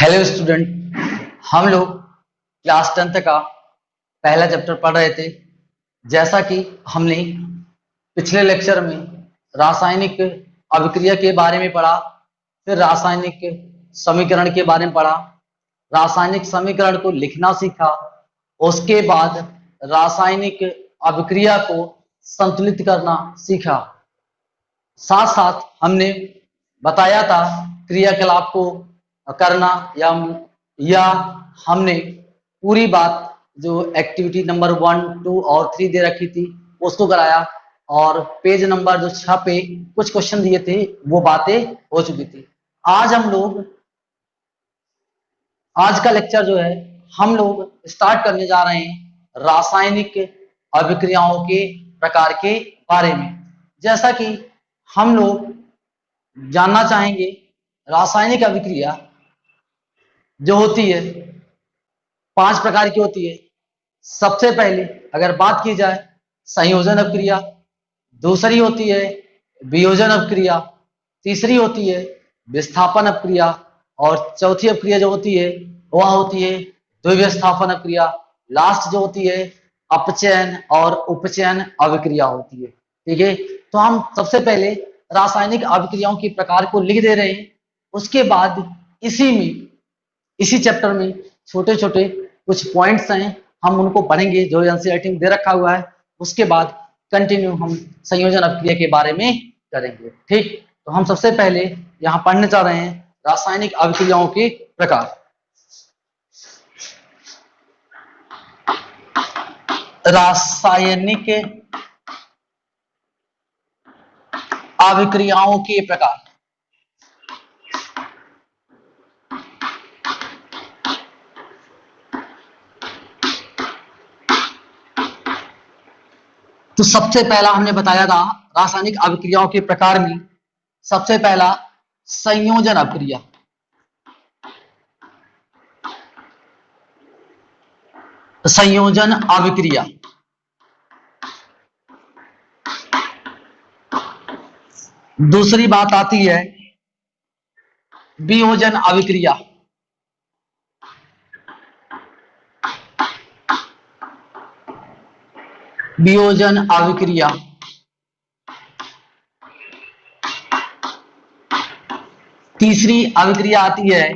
Hello student, हम लोग class 10th का पहला चैप्टर पढ़ रहे थे। जैसा कि हमने पिछले लेक्चर में रासायनिक अभिक्रिया के बारे में पढ़ा, फिर रासायनिक समीकरण के बारे में पढ़ा, रासायनिक समीकरण को लिखना सीखा, उसके बाद रासायनिक अभिक्रिया को संतुलित करना सीखा। साथ साथ हमने बताया था क्रियाकलाप को करना या हमने पूरी बात जो एक्टिविटी नंबर 1, 2 और 3 दे रखी थी उसको कराया, और पेज नंबर जो 6 पे कुछ क्वेश्चन दिए थे वो बातें हो चुकी थी। आज का लेक्चर जो है हम लोग स्टार्ट करने जा रहे हैं रासायनिक अभिक्रियाओं के प्रकार के बारे में। जैसा कि हम लोग जानना चाहेंगे, रासायनिक अभिक्रिया जो होती है 5 प्रकार की होती है। सबसे पहले अगर बात की जाए संयोजन अभिक्रिया, दूसरी होती है वियोजन अभिक्रिया, तीसरी होती है विस्थापन अभिक्रिया, और चौथी अभिक्रिया जो होती है वह होती है द्विविस्थापन अभिक्रिया। लास्ट जो होती है अपचयन और उपचयन अभिक्रिया होती है। ठीक है, तो हम सबसे पहले रासायनिक अभिक्रियाओं के प्रकार को लिख दे रहे हैं। उसके बाद इसी चैप्टर में छोटे छोटे कुछ पॉइंट्स हैं, हम उनको पढ़ेंगे जो एनसीईआरटी में दे रखा हुआ है। उसके बाद कंटिन्यू हम संयोजन अभिक्रिया के बारे में करेंगे। ठीक, तो हम सबसे पहले यहाँ पढ़ने जा रहे हैं रासायनिक अभिक्रियाओं के प्रकार। रासायनिक अभिक्रियाओं के प्रकार। तो सबसे पहला हमने बताया था रासायनिक अभिक्रियाओं के प्रकार में सबसे पहला संयोजन अभिक्रिया। संयोजन अभिक्रिया दूसरी बात आती है वियोजन अभिक्रिया। वियोजन अभिक्रिया तीसरी अभिक्रिया आती है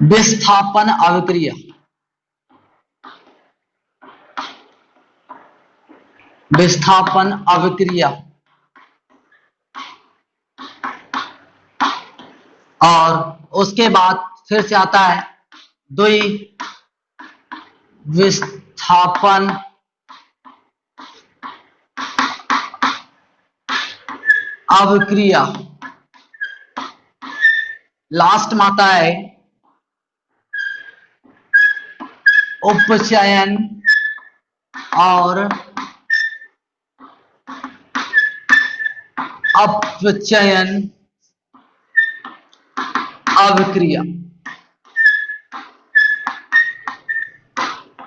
विस्थापन अभिक्रिया। विस्थापन अभिक्रिया और उसके बाद फिर से आता है द्विविस्थापन अभिक्रिया। लास्ट में आता है उपचयन और अपचयन अभिक्रिया।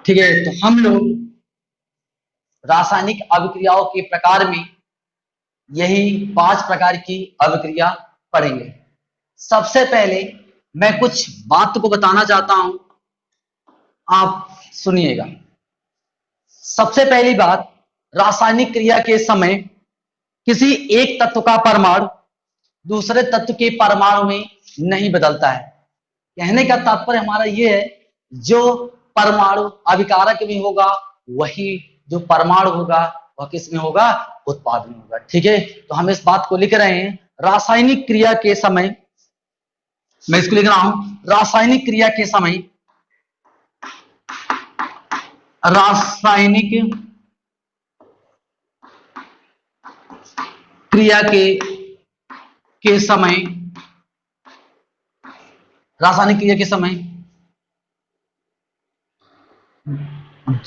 ठीक है, तो हम लोग रासायनिक अभिक्रियाओं के प्रकार में यही 5 प्रकार की अभिक्रिया पढ़ेंगे। सबसे पहले मैं कुछ बात को बताना चाहता हूं, आप सुनिएगा। सबसे पहली बात, रासायनिक क्रिया के समय किसी एक तत्व का परमाणु दूसरे तत्व के परमाणु में नहीं बदलता है। कहने का तात्पर्य हमारा ये है, जो परमाणु अभिकारक में होगा वही जो परमाणु होगा वह किस में होगा, उत्पाद में होगा। ठीक है, तो हम इस बात को लिख रहे हैं रासायनिक क्रिया के समय। मैं इसको लिख रहा हूं रासायनिक क्रिया के समय, रासायनिक क्रिया के समय, रासायनिक क्रिया के समय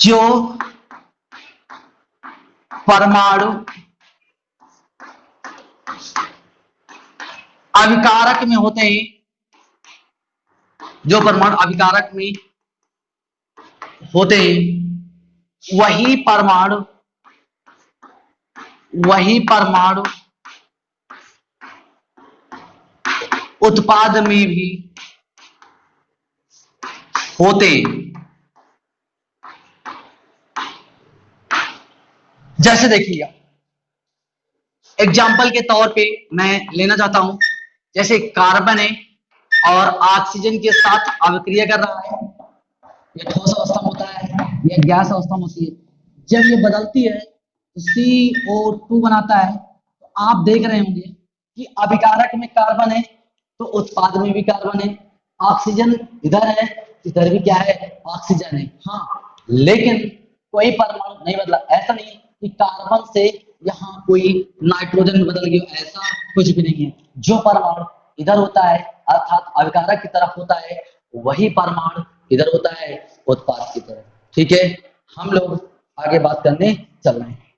जो परमाणु अभिकारक में होते हैं, जो परमाणु अभिकारक में होते हैं वही परमाणु उत्पाद में भी होते हैं। जैसे देखिए, एग्जाम्पल के तौर पे मैं लेना चाहता हूं, जैसे कार्बन है और ऑक्सीजन के साथ अभिक्रिया कर रहा है, ये ठोस अवस्था में होता है, ये गैस अवस्था में होती है। जब ये बदलती है तो CO2 बनाता है। तो आप देख रहे होंगे कि अभिकारक में कार्बन है तो उत्पाद में भी कार्बन है, ऑक्सीजन इधर है, इधर भी क्या है, ऑक्सीजन है। हाँ, लेकिन कोई परमाणु नहीं बदला। ऐसा नहीं कि कार्बन से यहाँ कोई नाइट्रोजन में बदल गया, ऐसा कुछ भी नहीं है। जो परमाणु इधर होता है अर्थात अभिकारक की तरफ होता है, वही परमाणु इधर होता है उत्पाद की तरफ। ठीक है, हम लोग आगे बात करने चल रहे हैं।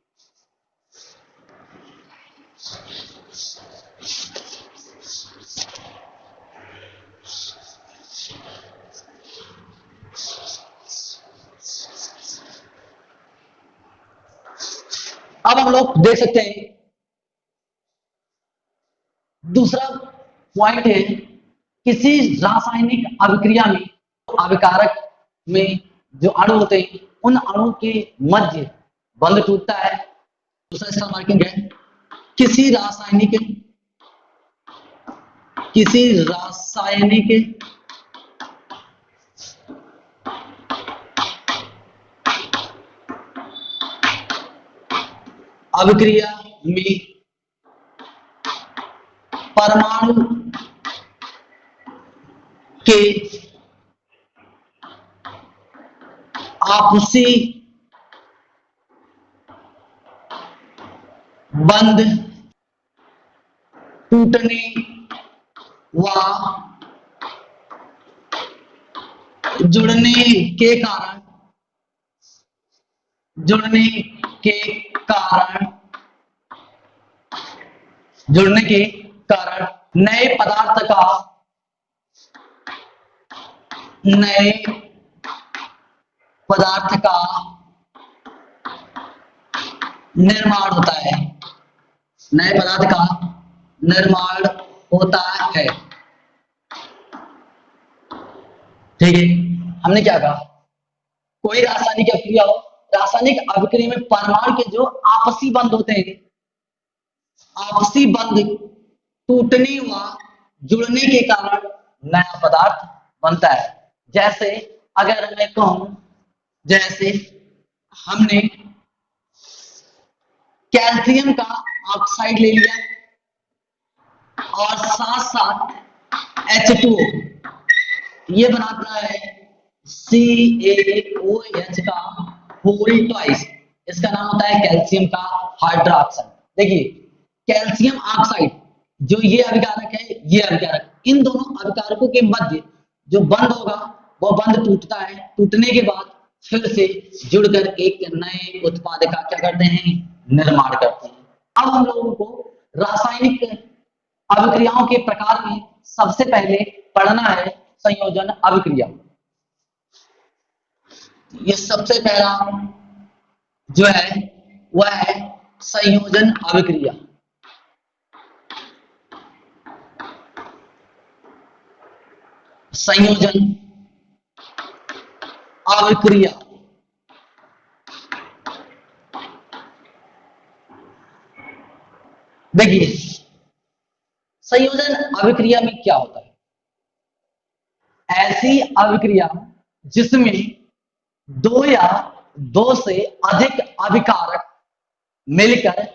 अब हम लोग देख सकते हैं, दूसरा पॉइंट है, किसी रासायनिक अभिक्रिया में अभिकारक में जो अणु होते हैं उन अणु के मध्य बंध टूटता है। दूसरा इसका मार्किंग है, किसी रासायनिक अभिक्रिया में परमाणु के आपसी बंध टूटने व जुड़ने के कारण नए पदार्थ का निर्माण होता है। नए पदार्थ का निर्माण होता है। ठीक है, हमने क्या कहा, कोई रासायनिक अभिक्रिया हो, रासायनिक अभिक्रिया में परमाणु के जो आपसी बंध होते हैं, आपसी बंध टूटने व जुड़ने के कारण नया पदार्थ बनता है। जैसे अगर मैं कहूं, जैसे हमने कैल्शियम का ऑक्साइड ले लिया और साथ साथ H2O, ये बनाता है CaOH का होल ट्वाइस। इसका नाम होता है कैल्शियम का हाइड्रोक्साइड। देखिए, कैल्शियम ऑक्साइड जो ये अभिकारक है, ये अभिकारक, इन दोनों अभिकारकों के मध्य जो बंध होगा वो बंध टूटता है। टूटने के बाद फिर से जुड़कर एक नए उत्पाद का क्या करते हैं, निर्माण करते हैं। अब हम लोगों को रासायनिक अभिक्रियाओं के प्रकार में सबसे पहले पढ़ना है संयोजन अभिक्रिया। ये सबसे पहला जो है वह है संयोजन अभिक्रिया। संयोजन अभिक्रिया देखिए, संयोजन अभिक्रिया में क्या होता है, ऐसी अभिक्रिया जिसमें दो या दो से अधिक अभिकारक मिलकर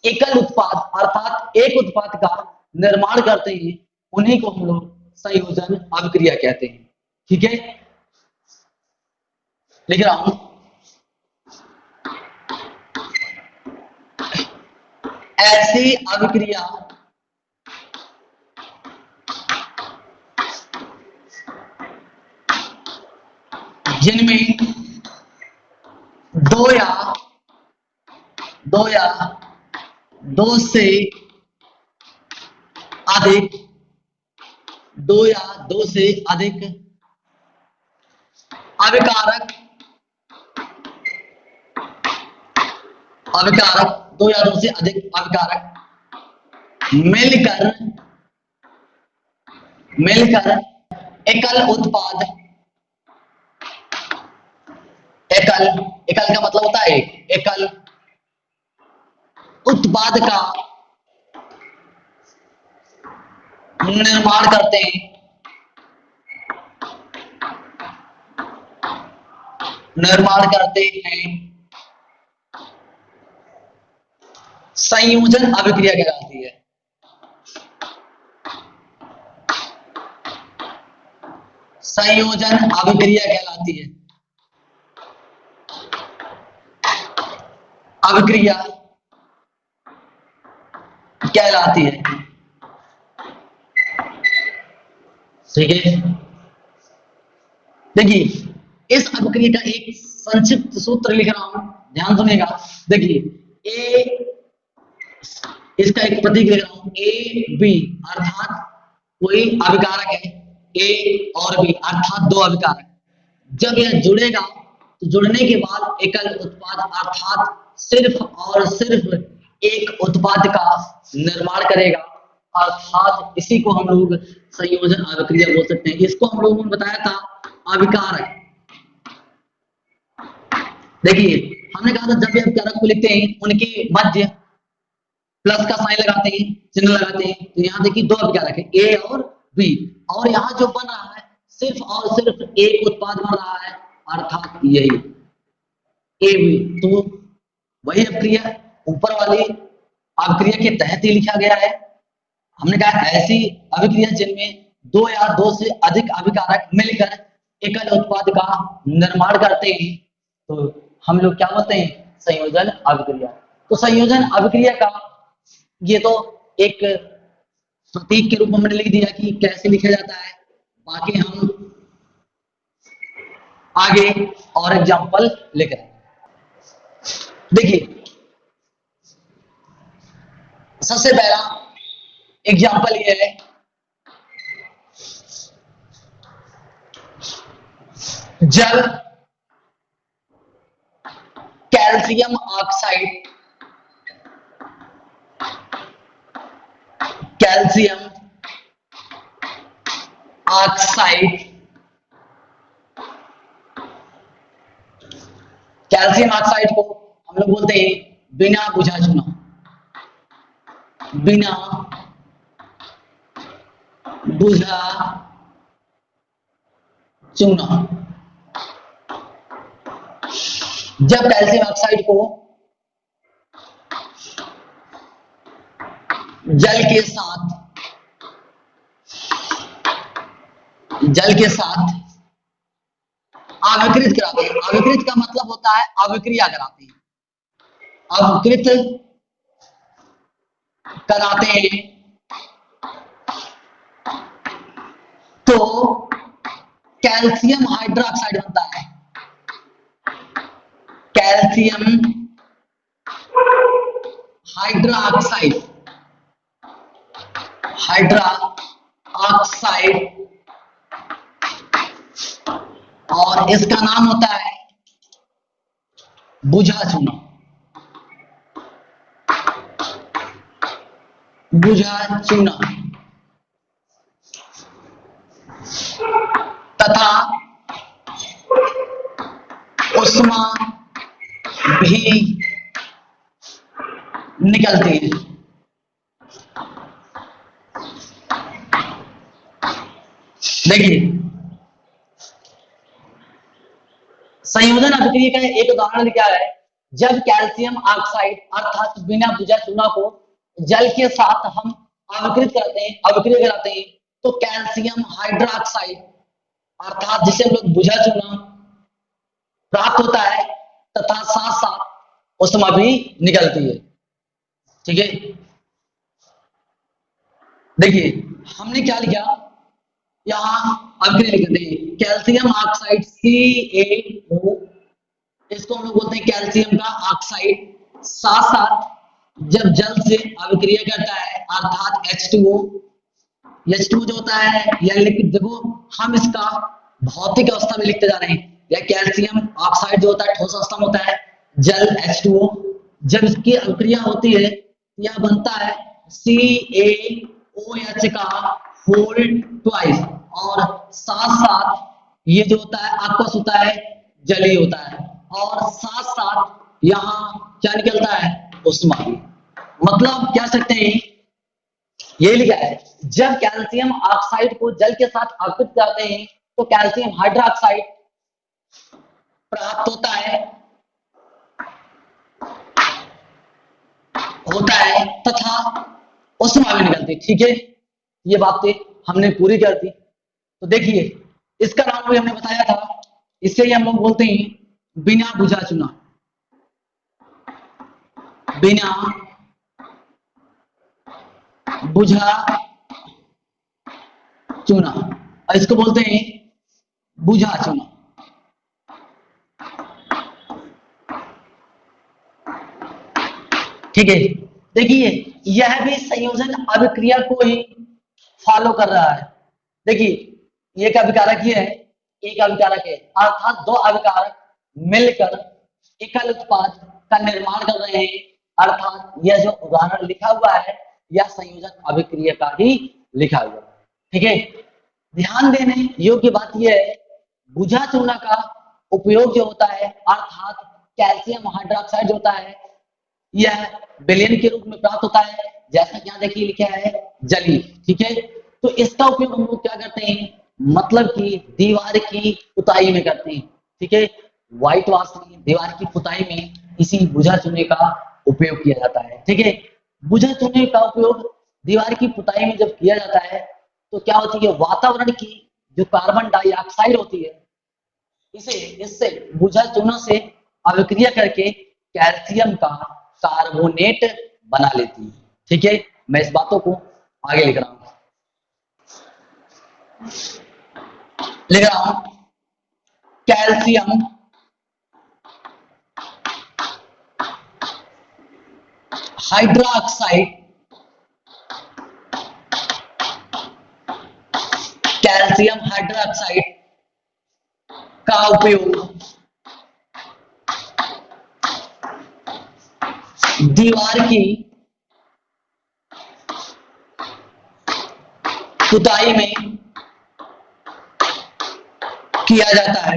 एकल उत्पाद अर्थात एक उत्पाद का निर्माण करते हैं, उन्हीं को हम लोग संयोजन अभिक्रिया कहते हैं। ठीक है, लिख रहा हूं, ऐसी अभिक्रिया जिनमें दो या दो से अधिक अभिकारक दो या दो से अधिक अभिकारक मिलकर मिलकर एकल उत्पाद, एकल, एकल का मतलब होता है एक, एकल उत्पाद का निर्माण करते हैं, निर्माण करते हैं, संयोजन अभिक्रिया कहलाती है। संयोजन अभिक्रिया कहलाती है। अभिक्रिया कहलाती है। ठीक है, देखिए इस अभिक्रिया का एक संक्षिप्त सूत्र लिख रहा हूं, ध्यान सुनिएगा। देखिए ए, इसका एक प्रतीक लिख रहा हूं, ए बी, अर्थात कोई अभिकारक है ए और बी, अर्थात दो अभिकारक। जब यह जुड़ेगा तो जुड़ने के बाद एकल उत्पाद अर्थात सिर्फ और सिर्फ एक उत्पाद का निर्माण करेगा, अर्थात इसी को हम लोग संयोजन अभिक्रिया बोल सकते हैं। इसको हम लोगों ने बताया था अभिकारक। देखिए हमने कहा था जब भी अभिकारक को लिखते हैं उनके मध्य प्लस का साइन लगाते हैं, चिन्ह लगाते हैं। तो यहाँ देखिए दो अभिकारक है ए और बी, और यहाँ जो बन रहा है सिर्फ और सिर्फ एक उत्पाद बन रहा है, अर्थात यही ए बी। तो वही अभिक्रिया ऊपर वाली अभिक्रिया के तहत ही लिखा गया है। हमने कहा ऐसी अभिक्रिया जिनमें दो या दो से अधिक अभिकारक मिलकर एकल उत्पाद का निर्माण करते हैं तो हम लोग क्या बोलते हैं, संयोजन अभिक्रिया। तो संयोजन अभिक्रिया का ये तो एक प्रतीक के रूप में मैंने लिख दिया कि कैसे लिखा जाता है। बाकी हम आगे और एग्जांपल लिख रहे हैं। देखिए सबसे पहला एग्जांपल ये है, जब calcium oxide, calcium oxide, calcium oxide को हम लोग बोलते हैं बिना बुझा चुना, बिना बुझा चुना। जब कैल्शियम ऑक्साइड को जल के साथ अभिकृत कराते हैं, अभिकृत का मतलब होता है अभिक्रिया कराते हैं, अभिकृत कराते हैं तो कैल्शियम हाइड्रोक्साइड बनता है, कैल्शियम हाइड्रोक्साइड, हाइड्रोक्साइड, और इसका नाम होता है बुझा चुना, बुझा चुना। तथा उष्मा भी निकलती है। देखिए संयोजन अभिक्रिया का एक उदाहरण क्या है, जब कैल्शियम ऑक्साइड अर्थात बिना बुझा चूना को जल के साथ हम अभिकृत करते हैं, अभिक्रिया कराते हैं तो कैल्शियम हाइड्रोक्साइड अर्थात जिसे हम लोग बुझा चूना प्राप्त होता है तथा साथ साथ उष्मा भी निकलती है। ठीक है, देखिए हमने क्या लिखा यहाँ अभिक्रिया लिख दें कैल्शियम ऑक्साइड CaO, इसको हम लोग बोलते हैं कैल्शियम का ऑक्साइड, साथ साथ जब जल से अभिक्रिया करता है अर्थात H2O, H2O जो होता है या लिक्विड, देखो हम इसका भौतिक अवस्था में लिखते जा रहे हैं, या कैल्शियम ऑक्साइड जो होता है ठोस अवस्था में होता है जल H2O, जब इसकी अभिक्रिया होती है यह बनता है CaOH का होल ट्वाइस, और साथ साथ ये जो होता है aqueous होता है, जलीय होता है, और साथ साथ यहाँ क्या निकलता है, उष्मा भी। मतलब कह सकते हैं ये लिखा है, जब कैल्शियम ऑक्साइड को जल के साथ आकृत करते हैं तो कैल्शियम हाइड्रोक्साइड प्राप्त होता है तथा उष्मा भी निकलती है। ठीक है, ये बातें हमने पूरी कर दी। तो देखिए, इसका नाम भी हमने बताया था, इसे ही हम लोग बोलते हैं बिना बुझा चुना। बिना बुझा चुना, और इसको बोलते हैं बुझा चुना। ठीक है, देखिए यह भी संयोजन अभिक्रिया को ही फॉलो कर रहा है। देखिए एक अभिकारक ये है, एक अभिकारक है, अर्थात दो अभिकारक मिलकर एकल उत्पाद का निर्माण कर रहे हैं। अर्थात यह जो उदाहरण लिखा हुआ है यह संयोजन अभिक्रिया का ही लिखा हुआ है। ठीक है, ध्यान देने योग्य बात यह है, बुझा चूना का उपयोग जो होता है अर्थात कैल्शियम हाइड्रोक्साइड होता है, यह विलयन के रूप में प्राप्त होता है, जैसा कि यहाँ देखिए लिखा है जलीय। ठीक है, तो इसका उपयोग हम लोग क्या करते हैं, मतलब कि दीवार की पुताई में करते हैं। ठीक है, व्हाइट वॉश में, दीवार की पुताई में इसी बुझा चूने का उपयोग किया जाता है। ठीक है, बुझा चूने का उपयोग दीवार की पुताई में जब किया जाता है तो क्या होती है, वातावरण की जो कार्बन डाइऑक्साइड होती है इससे बुझा चूना से अभिक्रिया करके कैल्शियम का कार्बोनेट बना लेती है। ठीक है, मैं इस बातों को आगे लिख रहा हूं कैल्शियम हाइड्रोक्साइड, कैल्शियम हाइड्रोक्साइड का उपयोग दीवार की पुताई में किया जाता है।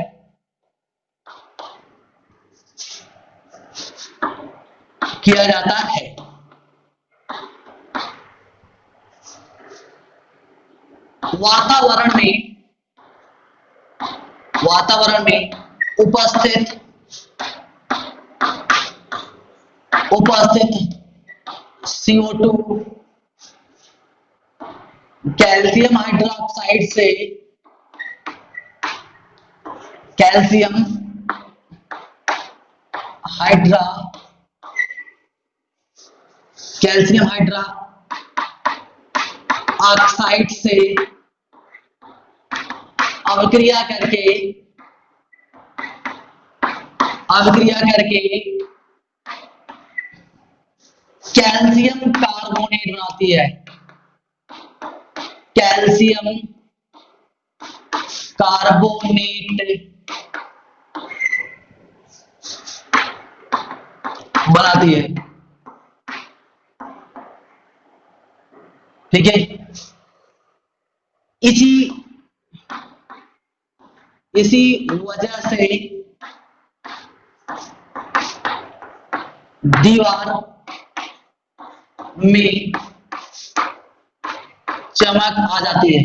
वातावरण में उपस्थित CO2 कैल्शियम हाइड्रोक्साइड से कैल्शियम हाइड्रा ऑक्साइड से अभिक्रिया करके कैल्शियम कार्बोनेट बनाती है। कैल्शियम कार्बोनेट बनाती है। ठीक है, इसी वजह से दीवार में चमक आ जाती है।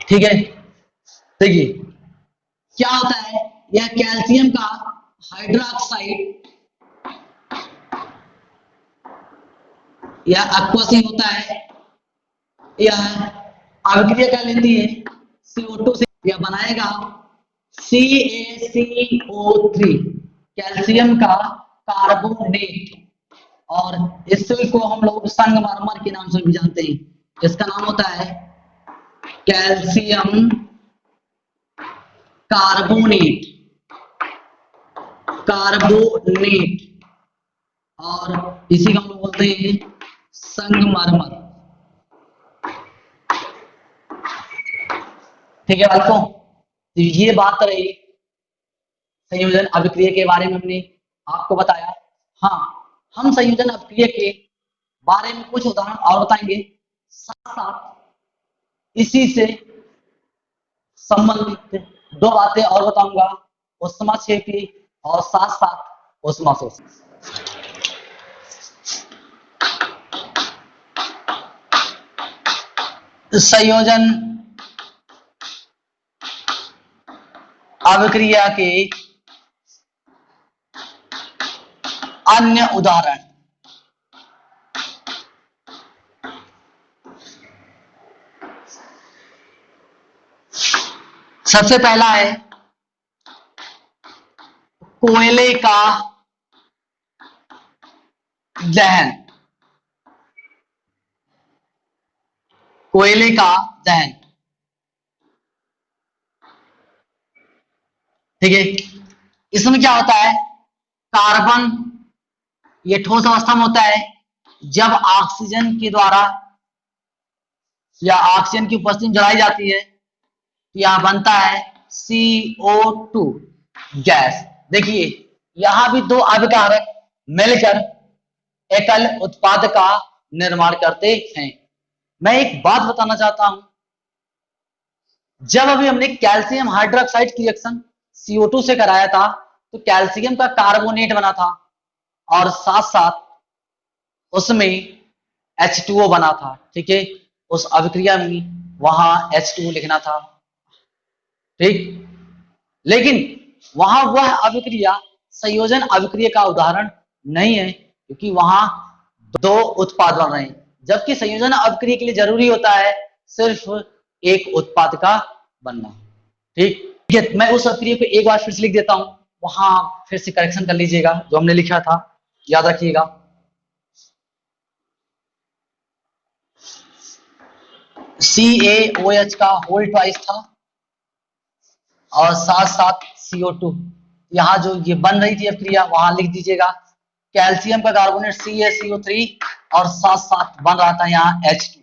ठीक है, देखिए क्या होता है, यह कैल्शियम का हाइड्रोक्साइड यह aqueous होता है, यह अभिक्रिया कर लेती है CO2 से, यह बनाएगा CaCO3 कैल्शियम का कार्बोनेट, और इसी को हम लोग संगमरमर के नाम से भी जानते हैं। इसका नाम होता है कैल्शियम कार्बोनेट, और इसी को हम लोग बोलते हैं संगमरमर। ठीक है बालकों, तो ये बात रही संयोजन अभिक्रिया के बारे में, हमने आपको बताया। हाँ, हम संयोजन अपक्रिया के बारे में कुछ उदाहरण और बताएंगे, साथ साथ इसी से संबंधित दो बातें और बताऊंगा, ऊष्माक्षेपी और साथ साथ ऊष्माशोषी। संयोजन अभिक्रिया के अन्य उदाहरण, सबसे पहला है कोयले का दहन। कोयले का दहन, ठीक है। इसमें क्या होता है, कार्बन ये ठोस अवस्था में होता है, जब ऑक्सीजन के द्वारा या ऑक्सीजन की उपस्थिति में जलाई जाती है तो यहां बनता है CO2 गैस। देखिए यहां भी दो अभिकारक मिलकर एकल उत्पाद का निर्माण करते हैं। मैं एक बात बताना चाहता हूं, जब अभी हमने कैल्शियम हाइड्रोक्साइड की रिएक्शन CO2 से कराया था तो कैल्शियम का कार्बोनेट बना था और साथ साथ उसमें H2O बना था, ठीक है। उस अभिक्रिया में वहां H2O लिखना था, ठीक। लेकिन वहां वह अभिक्रिया संयोजन अभिक्रिया का उदाहरण नहीं है, क्योंकि वहां दो उत्पाद बन रहे हैं, जबकि संयोजन अभिक्रिया के लिए जरूरी होता है सिर्फ एक उत्पाद का बनना, ठीक है। मैं उस अभिक्रिया को एक बार फिर से लिख देता हूं, वहां फिर से करेक्शन कर लीजिएगा, जो हमने लिखा था याद रखिएगा। CaOH का होल ट्वाइस था और साथ साथ CO2। यहां जो ये बन रही थी अभिक्रिया वहां लिख दीजिएगा कैल्शियम का कार्बोनेट CaCO3 और साथ साथ बन रहा था यहाँ H2,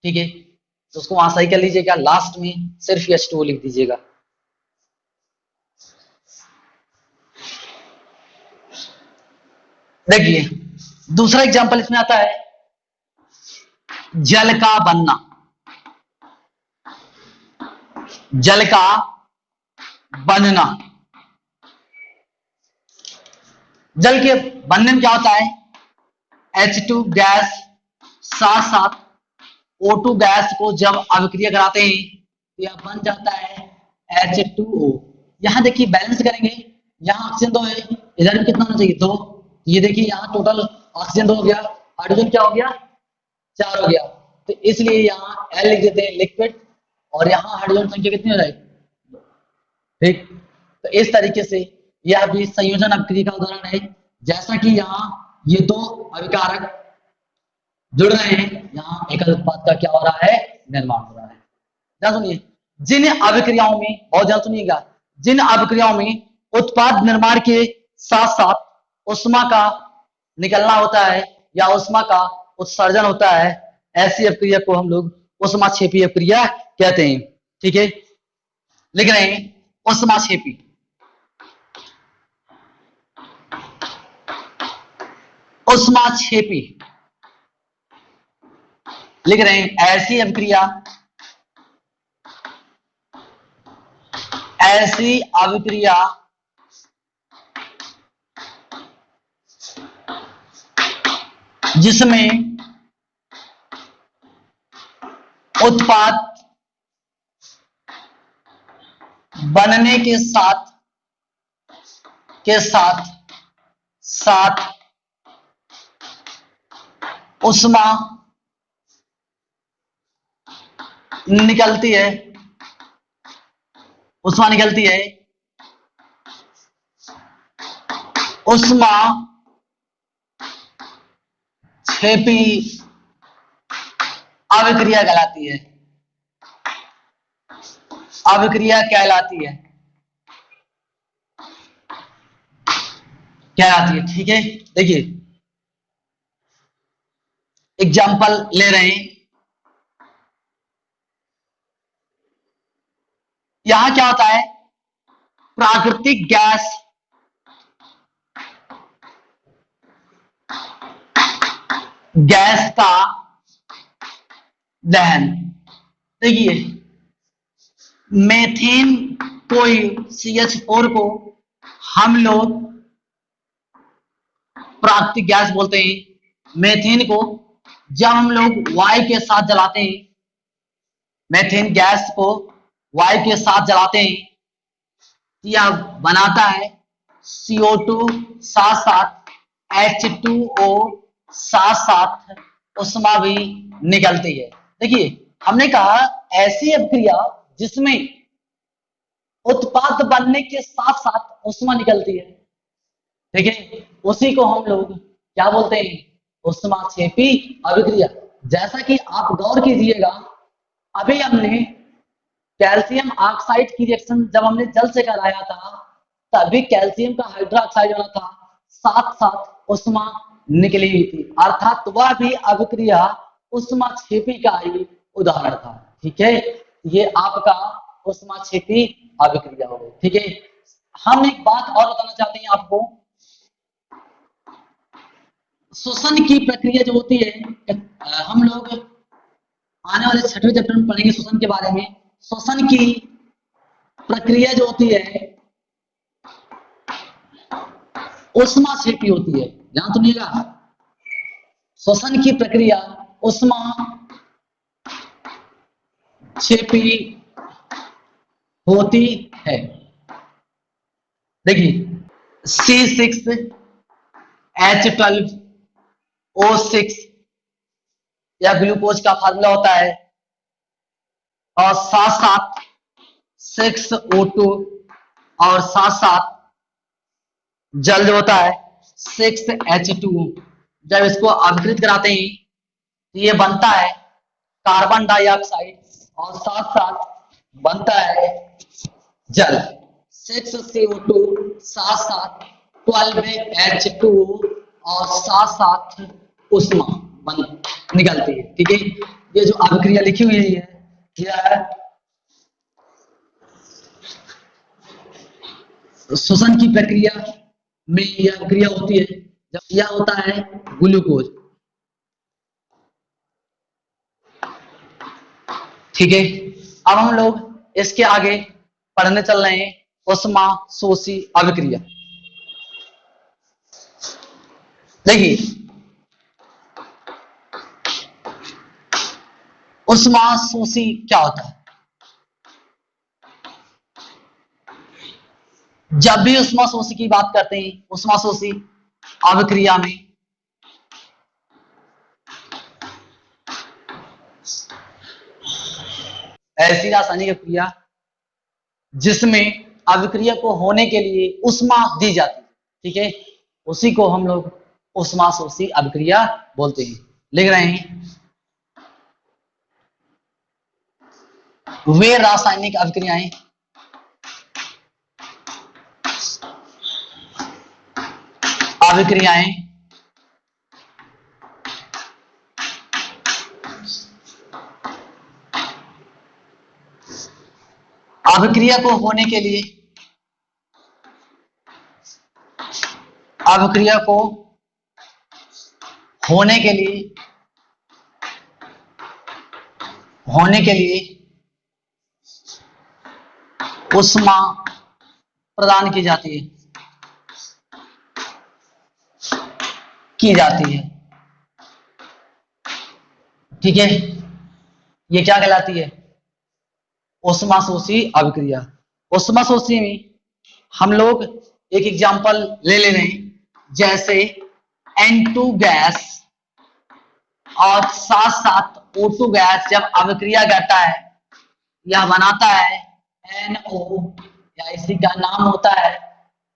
ठीक है। तो उसको वहां सही कर लीजिएगा, लास्ट में सिर्फ H2O लिख दीजिएगा। देखिए दूसरा एग्जांपल इसमें आता है जल का बनना। जल का बनना, जल के बनने में क्या होता है, H2 गैस साथ साथ O2 गैस को जब अभिक्रिया कराते हैं तो यह बन जाता है H2O। यहां देखिए बैलेंस करेंगे, यहाँ ऑक्सीजन 2 है, इधर भी कितना होना चाहिए 2। ये देखिए यहाँ टोटल ऑक्सीजन 2 हो गया, हाइड्रोजन क्या हो गया 4 हो गया, तो इसलिए यहाँ L लिख देते हैं लिक्विड, और यहाँ हाइड्रोजन संख्या कितनी हो जाएगी, ठीक। तो इस तरीके से यह भी संयोजन अभिक्रिया का उदाहरण है, जैसा कि यहाँ ये दो अभिकारक जुड़ रहे हैं, यहाँ एकल उत्पाद का क्या हो रहा है, निर्माण हो रहा है। ध्यान सुनिए, जिन अभिक्रियाओं में, बहुत ध्यान सुनिएगा, जिन अभिक्रियाओं में उत्पाद निर्माण के साथ साथ उष्मा का निकलना होता है या उष्मा का उत्सर्जन होता है, ऐसी अभिक्रिया को हम लोग उष्माक्षेपी अभिक्रिया कहते हैं, ठीक है। लिख रहे हैं उष्माक्षेपी, उष्माक्षेपी लिख रहे हैं ऐसी अभिक्रिया, ऐसी अभिक्रिया जिसमें उत्पाद बनने के साथ साथ उष्मा निकलती है, उष्मा निकलती है, उष्मा क्षेपी अभिक्रिया कहलाती है, अभिक्रिया कहलाती है, कहलाती है, ठीक है। देखिए एग्जाम्पल ले रहे हैं, यहां क्या होता है, प्राकृतिक गैस गैस का दहन। देखिए मेथेन कोई CH4 को हम लोग प्राकृतिक गैस बोलते हैं। मेथेन को जब हम लोग वायु के साथ जलाते हैं, मेथेन गैस को वायु के साथ जलाते हैं, यह बनाता है CO2 साथ साथ H2O साथ साथ उष्मा भी निकलती है। देखिए हमने कहा ऐसी अभिक्रिया जिसमें उत्पाद बनने के साथ साथ उष्मा निकलती है, ठीक है, उसी को हम लोग क्या बोलते हैं, उष्माक्षेपी अभिक्रिया। जैसा कि आप गौर कीजिएगा, अभी हमने कैल्शियम ऑक्साइड की रिएक्शन जब हमने जल से कराया था, तभी कैल्शियम का हाइड्रोक्साइड बना था, साथ साथ उष्मा निकली हुई थी, अर्थात वह भी अभिक्रिया उष्माक्षेपी का ही उदाहरण था। ठीक है, ये आपका उष्माक्षेपी अभिक्रिया हो गई। ठीक है, हम एक बात और बताना चाहते हैं आपको, श्वसन की प्रक्रिया जो होती है, हम लोग आने वाले 6वें चैप्टर में पढ़ेंगे श्वसन के बारे में। श्वसन की प्रक्रिया जो होती है उष्माक्षेपी होती है, ध्यान सुनिएगा, श्वसन की प्रक्रिया उष्माक्षेपी होती है। देखिए C6H12O6 या ग्लूकोज का फार्मूला होता है, और साथ साथ 6O2 और साथ साथ जल जो होता है 6H2O। जब इसको अभिकृत कराते हैं तो ये बनता है कार्बन डाइऑक्साइड और साथ साथ बनता है जल 6CO2 साथ साथ 12H2O और साथ साथ उष्मा बन निकलती है। ठीक है, ये जो अभिक्रिया लिखी हुई है यह श्वसन की प्रक्रिया में यह अभिक्रिया होती है, जब यह होता है ग्लूकोज। ठीक है, अब हम लोग इसके आगे पढ़ने चल रहे हैं उष्माशोषी अभिक्रिया। देखिए उष्माशोषी क्या होता है, जब भी उष्माशोषी की बात करते हैं, उष्माशोषी अभिक्रिया में ऐसी रासायनिक अभिक्रिया जिसमें अभिक्रिया को होने के लिए उष्मा दी जाती है, ठीक है, उसी को हम लोग उष्माशोषी अभिक्रिया बोलते हैं। लिख रहे हैं, वे रासायनिक अभिक्रियाएं अभिक्रिया को होने के लिए उष्मा प्रदान की जाती है। ठीक है, ये क्या कहलाती है, उष्माशोषी अभिक्रिया। उष्माशोषी में हम लोग एक एग्जांपल ले रहे हैं, जैसे N2 गैस और साथ साथ O2 गैस जब अभिक्रिया करता है, यह बनाता है NO, या इसी का नाम होता है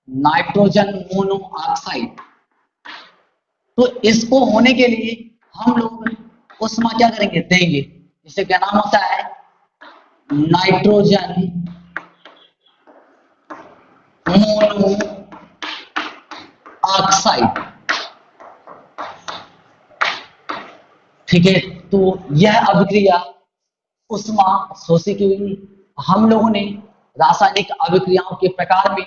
नाइट्रोजन मोनोऑक्साइड। तो इसको होने के लिए हम लोग उष्मा क्या करेंगे, देंगे, जिससे क्या नाम होता है नाइट्रोजन मोनोऑक्साइड। ठीक है, तो यह अभिक्रिया उष्माशोषी की हुई। हम लोगों ने रासायनिक अभिक्रियाओं के प्रकार में,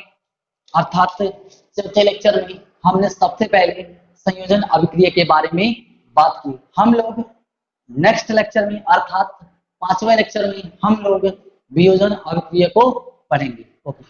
अर्थात चौथे लेक्चर में हमने सबसे पहले संयोजन अभिक्रिया के बारे में बात की। हम लोग नेक्स्ट लेक्चर में अर्थात 5वें लेक्चर में हम लोग वियोजन अभिक्रिया को पढ़ेंगे। ओके।